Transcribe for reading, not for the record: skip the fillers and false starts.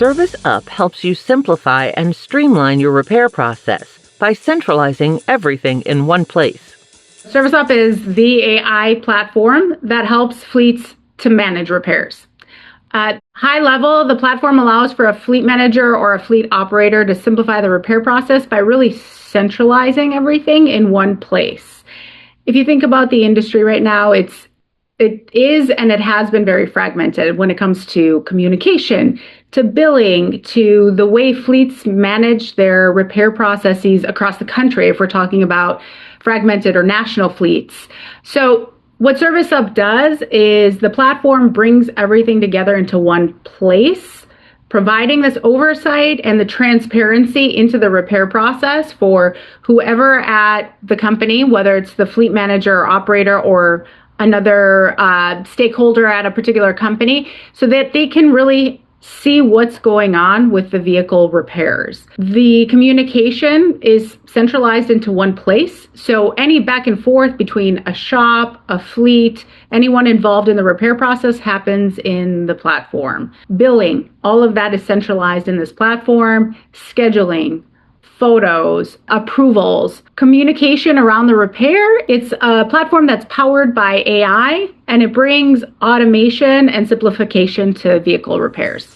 ServiceUp helps you simplify and streamline your repair process by centralizing everything in one place. ServiceUp is the AI platform that helps fleets to manage repairs. At high level, the platform allows for a fleet manager or a fleet operator to simplify the repair process by really centralizing everything in one place. If you think about the industry right now, it is and it has been very fragmented when it comes to communication, to billing, to the way fleets manage their repair processes across the country, if we're talking about fragmented or national fleets. So what ServiceUp does is the platform brings everything together into one place, providing this oversight and the transparency into the repair process for whoever at the company, whether it's the fleet manager or operator or another stakeholder at a particular company, so that they can really see what's going on with the vehicle repairs. The communication is centralized into one place, so any back and forth between a shop, a fleet, anyone involved in the repair process happens in the platform. Billing, all of that is centralized in this platform. Scheduling, photos, approvals, communication around the repair. It's a platform that's powered by AI, and it brings automation and simplification to vehicle repairs.